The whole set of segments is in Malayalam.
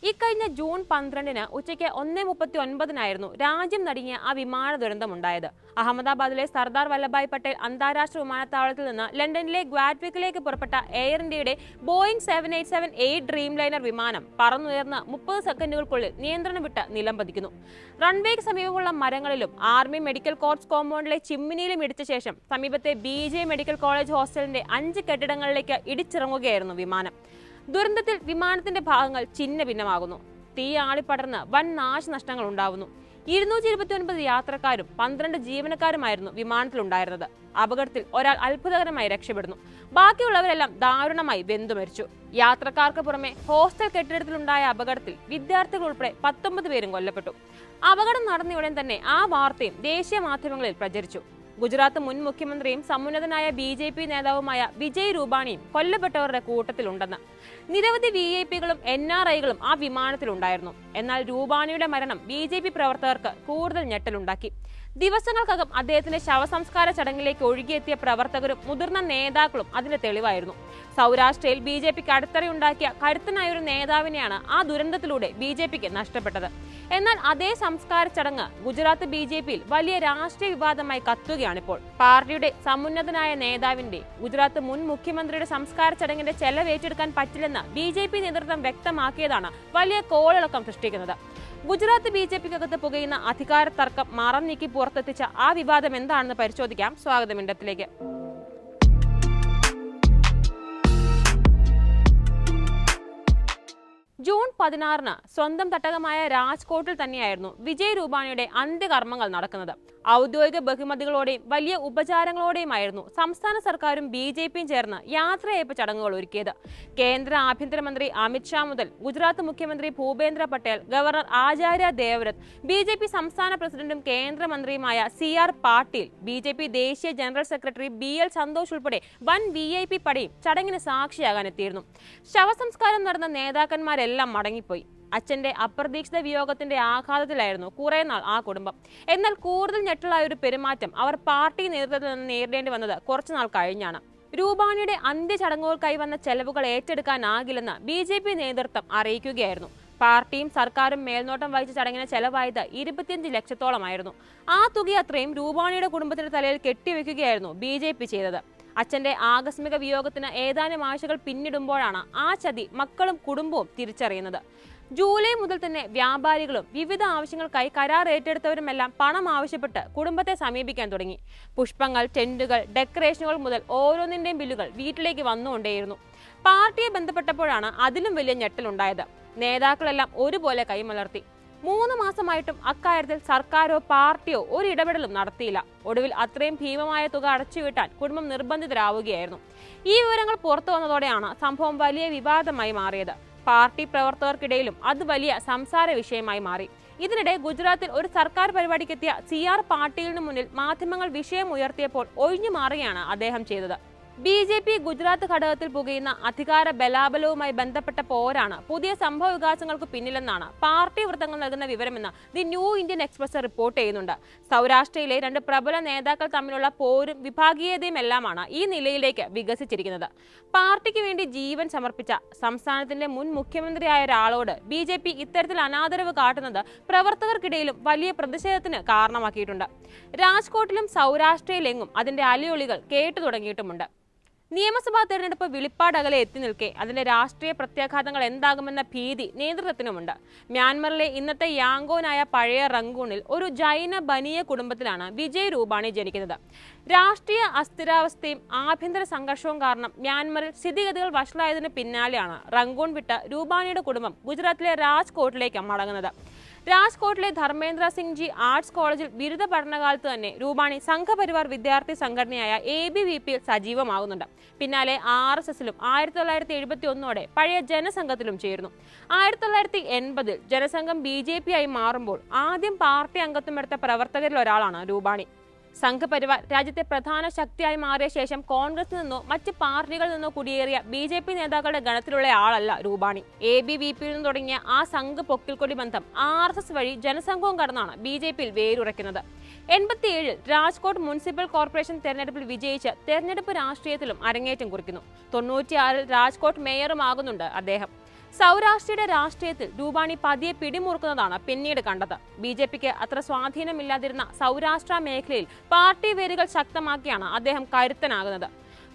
ഇക്കഴിഞ്ഞ ജൂൺ 12-ന് ഉച്ചയ്ക്ക് 1:39 രാജ്യം നടുങ്ങിയ ആ വിമാന ദുരന്തമുണ്ടായത്. അഹമ്മദാബാദിലെ സർദാർ വല്ലഭായ് പട്ടേൽ അന്താരാഷ്ട്ര വിമാനത്താവളത്തിൽ നിന്ന് ലണ്ടനിലെ ഗ്വാഡ്വിക്കിലേക്ക് പുറപ്പെട്ട എയർ ഇന്ത്യയുടെ ബോയിംഗ് 787-8 ഡ്രീം ലൈനർ വിമാനം പറന്നുയർന്ന് 30 സെക്കൻഡുകൾക്കുള്ളിൽ നിയന്ത്രണം വിട്ട് നിലംപതിക്കുന്നു. റൺവേക്ക് സമീപമുള്ള മരങ്ങളിലും ആർമി മെഡിക്കൽ കോർപ്സ് കോമ്പൗണ്ടിലെ ചിമ്മിനിയിലും ഇടിച്ച ശേഷം സമീപത്തെ BJ മെഡിക്കൽ കോളേജ് ഹോസ്റ്റലിന്റെ 5 കെട്ടിടങ്ങളിലേക്ക് ഇടിച്ചിറങ്ങുകയായിരുന്നു വിമാനം. ദുരന്തത്തിൽ വിമാനത്തിന്റെ ഭാഗങ്ങൾ ഛിന്ന ഭിന്നമാകുന്നു. തീ ആളിപ്പടർന്ന് വൻ നാശനഷ്ടങ്ങൾ ഉണ്ടാവുന്നു. 229 യാത്രക്കാരും 12 ജീവനക്കാരുമായിരുന്നു വിമാനത്തിലുണ്ടായിരുന്നത്. അപകടത്തിൽ ഒരാൾ അത്ഭുതകരമായി രക്ഷപ്പെടുന്നു. ബാക്കിയുള്ളവരെല്ലാം ദാരുണമായി വെന്തു മരിച്ചു. യാത്രക്കാർക്ക് പുറമെ ഹോസ്റ്റൽ കെട്ടിടത്തിലുണ്ടായ അപകടത്തിൽ വിദ്യാർത്ഥികൾ ഉൾപ്പെടെ 19 പേരും കൊല്ലപ്പെട്ടു. അപകടം നടന്നയുടൻ തന്നെ ആ വാർത്തയും ദേശീയ മാധ്യമങ്ങളിൽ പ്രചരിച്ചു. ഗുജറാത്ത് മുൻ മുഖ്യമന്ത്രിയും സമുന്നതനായ BJP നേതാവുമായ വിജയ് രൂപാണിയും കൊല്ലപ്പെട്ടവരുടെ കൂട്ടത്തിലുണ്ടെന്ന്. നിരവധി VIPകളും NRIകളും ആ വിമാനത്തിലുണ്ടായിരുന്നു. എന്നാൽ രൂപാണിയുടെ മരണം BJP പ്രവർത്തകർക്ക് കൂടുതൽ ഞെട്ടലുണ്ടാക്കി. ദിവസങ്ങൾക്കകം അദ്ദേഹത്തിന്റെ ശവസംസ്കാര ചടങ്ങിലേക്ക് ഒഴുകിയെത്തിയ പ്രവർത്തകരും മുതിർന്ന നേതാക്കളും അതിന്റെ തെളിവായിരുന്നു. സൗരാഷ്ട്രയിൽ BJPക്ക് അടിത്തറയുണ്ടാക്കിയ കരുത്തനായ ഒരു നേതാവിനെയാണ് ആ ദുരന്തത്തിലൂടെ BJPക്ക് നഷ്ടപ്പെട്ടത്. എന്നാൽ അതേ സംസ്കാര ചടങ്ങ് ഗുജറാത്ത് BJPയിൽ വലിയ രാഷ്ട്രീയ വിവാദമായി കത്തുകയാണിപ്പോൾ. പാർട്ടിയുടെ സമുന്നതനായ നേതാവിന്റെ ഗുജറാത്ത് മുൻ മുഖ്യമന്ത്രിയുടെ സംസ്കാര ചടങ്ങിന്റെ ചെലവ് ഏറ്റെടുക്കാൻ പറ്റില്ലെന്ന് BJP നേതൃത്വം വ്യക്തമാക്കിയതാണ് വലിയ കോളിളക്കം സൃഷ്ടിക്കുന്നത്. ഗുജറാത്ത് BJPക്കകത്ത് പുകയുന്ന അധികാര തർക്കം മറം നീക്കി പുറത്തെത്തിച്ച ആ വിവാദം എന്താണെന്ന് പരിശോധിക്കാം. സ്വാഗതം ഇൻഡത്തിലേക്ക്. ജൂൺ 16-ന് സ്വന്തം തട്ടകമായ രാജ്കോട്ടിൽ തന്നെയായിരുന്നു വിജയ് രൂപാണിയുടെ അന്ത്യകർമ്മങ്ങൾ നടക്കുന്നത്. ഔദ്യോഗിക ബഹുമതികളോടെയും വലിയ ഉപചാരങ്ങളോടെയുമായിരുന്നു സംസ്ഥാന സർക്കാരും BJPയും ചേർന്ന് യാത്രയയപ്പ് ചടങ്ങുകൾ ഒരുക്കിയത്. കേന്ദ്ര ആഭ്യന്തരമന്ത്രി അമിത്ഷാ മുതൽ ഗുജറാത്ത് മുഖ്യമന്ത്രി ഭൂപേന്ദ്ര പട്ടേൽ, ഗവർണർ ആചാര്യ ദേവ്രത്, BJP സംസ്ഥാന പ്രസിഡന്റും കേന്ദ്രമന്ത്രിയുമായ CR പാട്ടീൽ, BJP ദേശീയ ജനറൽ സെക്രട്ടറി BL സന്തോഷ് ഉൾപ്പെടെ വൻ VIP പടയും ചടങ്ങിന് സാക്ഷിയാകാനെത്തിയിരുന്നു. ശവസംസ്കാരം നടന്ന നേതാക്കന്മാരെല്ലാം മടങ്ങിപ്പോയി. അച്ഛന്റെ അപ്രതീക്ഷിത വിയോഗത്തിന്റെ ആഘാതത്തിലായിരുന്നു കുറെ നാൾ ആ കുടുംബം. എന്നാൽ കൂടുതൽ ഞെട്ടലായ ഒരു പെരുമാറ്റം അവർ പാർട്ടി നേതൃത്വത്തിൽ നിന്ന് നേരിടേണ്ടി വന്നത് കുറച്ചുനാൾ കഴിഞ്ഞാണ്. രൂപാണിയുടെ അന്ത്യ ചടങ്ങുകൾക്കായി വന്ന ചെലവുകൾ ഏറ്റെടുക്കാനാകില്ലെന്ന് BJP നേതൃത്വം അറിയിക്കുകയായിരുന്നു. പാർട്ടിയും സർക്കാരും മേൽനോട്ടം വഹിച്ച ചടങ്ങിന് ചെലവായത് 25 ലക്ഷത്തോളമായിരുന്നു. ആ തുക അത്രയും രൂപാണിയുടെ കുടുംബത്തിന്റെ തലയിൽ കെട്ടിവെക്കുകയായിരുന്നു BJP ചെയ്തത്. അച്ഛന്റെ ആകസ്മിക വിയോഗത്തിന് ഏതാനും ആഴ്ചകൾ പിന്നിടുമ്പോഴാണ് ആ ചതി മക്കളും കുടുംബവും തിരിച്ചറിയുന്നത്. ജൂലൈ മുതൽ തന്നെ വ്യാപാരികളും വിവിധ ആവശ്യങ്ങൾക്കായി കരാർ ഏറ്റെടുത്തവരുമെല്ലാം പണം ആവശ്യപ്പെട്ട് കുടുംബത്തെ സമീപിക്കാൻ തുടങ്ങി. പുഷ്പങ്ങൾ, ടെന്റുകൾ, ഡെക്കറേഷനുകൾ മുതൽ ഓരോന്നിന്റെയും ബില്ലുകൾ വീട്ടിലേക്ക് വന്നുകൊണ്ടേയിരുന്നു. പാർട്ടിയെ ബന്ധപ്പെട്ടപ്പോഴാണ് അതിലും വലിയ ഞെട്ടലുണ്ടായത്. നേതാക്കളെല്ലാം ഒരുപോലെ കൈമലർത്തി. 3 മാസമായിട്ടും അക്കാര്യത്തിൽ സർക്കാരോ പാർട്ടിയോ ഒരു ഇടപെടലും നടത്തിയില്ല. ഒടുവിൽ അത്രയും ഭീമമായ തുക അടച്ചുവീട്ടാൻ കുടുംബം നിർബന്ധിതരാവുകയായിരുന്നു. ഈ വിവരങ്ങൾ പുറത്തു വന്നതോടെയാണ് സംഭവം വലിയ വിവാദമായി മാറിയത്. പാർട്ടി പ്രവർത്തകർക്കിടയിലും അത് വലിയ സംസാര വിഷയമായി മാറി. ഇതിനിടെ ഗുജറാത്തിൽ ഒരു സർക്കാർ പരിപാടിക്കെത്തിയ CR പാട്ടീലിന് മുന്നിൽ മാധ്യമങ്ങൾ വിഷയം ഉയർത്തിയപ്പോൾ ഒഴിഞ്ഞു മാറുകയാണ് അദ്ദേഹം ചെയ്തത്. BJP ഗുജറാത്ത് ഘടകത്തിൽ പുകയുന്ന അധികാര ബലാബലവുമായി ബന്ധപ്പെട്ട പോരാണ് പുതിയ സംഭവ വികാസങ്ങൾക്ക് പിന്നിലെന്നാണ് പാർട്ടി വൃത്തങ്ങൾ നൽകുന്ന വിവരമെന്ന് the New Indian Express report ചെയ്യുന്നുണ്ട്. സൗരാഷ്ട്രയിലെ 2 പ്രബല നേതാക്കൾ തമ്മിലുള്ള പോരും വിഭാഗീയതയും എല്ലാമാണ് ഈ നിലയിലേക്ക് വികസിച്ചിരിക്കുന്നത്. പാർട്ടിക്ക് വേണ്ടി ജീവൻ സമർപ്പിച്ച സംസ്ഥാനത്തിന്റെ മുൻ മുഖ്യമന്ത്രിയായ ഒരാളോട് BJP ഇത്തരത്തിൽ അനാദരവ് കാട്ടുന്നത് പ്രവർത്തകർക്കിടയിലും വലിയ പ്രതിഷേധത്തിന് കാരണമാക്കിയിട്ടുണ്ട്. രാജ്കോട്ടിലും സൗരാഷ്ട്രയിലെങ്ങും അതിന്റെ അലയൊളികൾ കേട്ടു തുടങ്ങിയിട്ടുമുണ്ട്. നിയമസഭാ തെരഞ്ഞെടുപ്പ് വിളിപ്പാടകലെ എത്തി നിൽക്കെ അതിന്റെ രാഷ്ട്രീയ പ്രത്യാഘാതങ്ങൾ എന്താകുമെന്ന ഭീതി നേതൃത്വത്തിനുമുണ്ട്. മ്യാൻമറിലെ ഇന്നത്തെ യാങ്കോനായ പഴയ റങ്കൂണിൽ ഒരു ജൈന ബനിയ കുടുംബത്തിലാണ് വിജയ് രൂപാണി ജനിക്കുന്നത്. രാഷ്ട്രീയ അസ്ഥിരാവസ്ഥയും ആഭ്യന്തര സംഘർഷവും കാരണം മ്യാൻമറിൽ സ്ഥിതിഗതികൾ വഷളായതിനു പിന്നാലെയാണ് റങ്കൂൺ വിട്ട് രൂപാണിയുടെ കുടുംബം ഗുജറാത്തിലെ രാജ്കോട്ടിലേക്ക് മടങ്ങുന്നത്. രാജ്കോട്ടിലെ ധർമ്മേന്ദ്ര സിംഗ് ജി ആർട്സ് കോളേജിൽ ബിരുദ പഠനകാലത്ത് തന്നെ രൂപാണി സംഘപരിവാർ വിദ്യാർത്ഥി സംഘടനയായ ABVPയിൽ സജീവമാകുന്നുണ്ട്. പിന്നാലെ RSSലും 1971 പഴയ ജനസംഘത്തിലും ചേർന്നു. 1980 ജനസംഘം BJP ആയി മാറുമ്പോൾ ആദ്യം പാർട്ടി അംഗത്വമെടുത്ത പ്രവർത്തകരിൽ ഒരാളാണ് രൂപാണി. സംഘപരിവാർ രാജ്യത്തെ പ്രധാന ശക്തിയായി മാറിയ ശേഷം കോൺഗ്രസിൽ നിന്നോ മറ്റ് പാർട്ടികളിൽ നിന്നോ കുടിയേറിയ BJP നേതാക്കളുടെ ഗണത്തിലുള്ള ആളല്ല രൂപാണി. ABVPയിൽ നിന്ന് തുടങ്ങിയ ആ സംഘ പൊക്കിൽക്കൊടി ബന്ധം RSS വഴി ജനസംഘവും കടന്നാണ് BJPയിൽ വേരുറയ്ക്കുന്നത്. 87 രാജ്കോട്ട് മുനിസിപ്പൽ കോർപ്പറേഷൻ തെരഞ്ഞെടുപ്പിൽ വിജയിച്ച് തെരഞ്ഞെടുപ്പ് രാഷ്ട്രീയത്തിലും അരങ്ങേറ്റം കുറിക്കുന്നു. 96 രാജ്കോട്ട് മേയറുമാകുന്നുണ്ട് അദ്ദേഹം. സൗരാഷ്ട്രയുടെ രാഷ്ട്രീയത്തിൽ രൂപാണി പതിയെ പിടിമുറുക്കുന്നതാണ് പിന്നീട് കണ്ടത്. BJPക്ക് അത്ര സ്വാധീനമില്ലാതിരുന്ന സൗരാഷ്ട്ര മേഖലയിൽ പാർട്ടി വേരുകൾ ശക്തമാക്കിയാണ് അദ്ദേഹം കരുത്തനാകുന്നത്.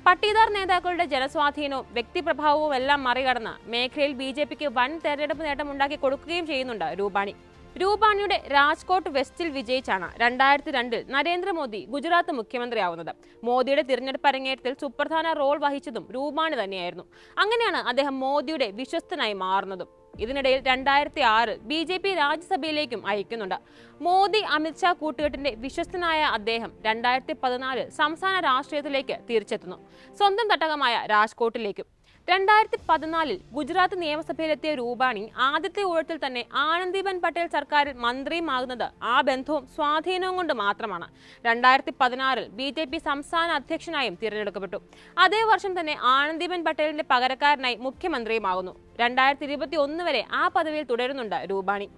പട്ടീദാർ നേതാക്കളുടെ ജനസ്വാധീനവും വ്യക്തിപ്രഭാവവും എല്ലാം മറികടന്ന് മേഖലയിൽ BJPക്ക് വൻ തെരഞ്ഞെടുപ്പ് നേട്ടമുണ്ടാക്കി കൊടുക്കുകയും ചെയ്യുന്നുണ്ട് രൂപാണി. രൂപാണിയുടെ രാജ്കോട്ട് വെസ്റ്റിൽ വിജയിച്ചാണ് 2002 നരേന്ദ്രമോദി ഗുജറാത്ത് മുഖ്യമന്ത്രിയാവുന്നത്. മോദിയുടെ തിരഞ്ഞെടുപ്പ് അരങ്ങേറ്റത്തിൽ സുപ്രധാന റോൾ വഹിച്ചതും രൂപാണി തന്നെയായിരുന്നു. അങ്ങനെയാണ് അദ്ദേഹം മോദിയുടെ വിശ്വസ്തനായി മാറുന്നതും. ഇതിനിടയിൽ 2006 BJP രാജ്യസഭയിലേക്കും അയക്കുന്നുണ്ട്. മോദി അമിത്ഷാ കൂട്ടുകെട്ടിന്റെ വിശ്വസ്തനായ അദ്ദേഹം 2014 സംസ്ഥാന രാഷ്ട്രീയത്തിലേക്ക് തിരിച്ചെത്തുന്നു, സ്വന്തം തട്ടകമായ രാജ്കോട്ടിലേക്കും. 2014 ഗുജറാത്ത് നിയമസഭയിലെത്തിയ രൂപാണി ആദ്യത്തെ ഊഴത്തിൽ തന്നെ ആനന്ദിബെൻ പട്ടേൽ സർക്കാരിൽ മന്ത്രിയുമാകുന്നത് ആ ബന്ധവും സ്വാധീനവും കൊണ്ട് മാത്രമാണ്. 2016 BJP സംസ്ഥാന അധ്യക്ഷനായും തിരഞ്ഞെടുക്കപ്പെട്ടു. അതേ വർഷം തന്നെ ആനന്ദിബെൻ പട്ടേലിന്റെ പകരക്കാരനായി മുഖ്യമന്ത്രിയുമാകുന്നു. 2021 വരെ ആ പദവിയിൽ തുടരുന്നുണ്ട് രൂപാണി.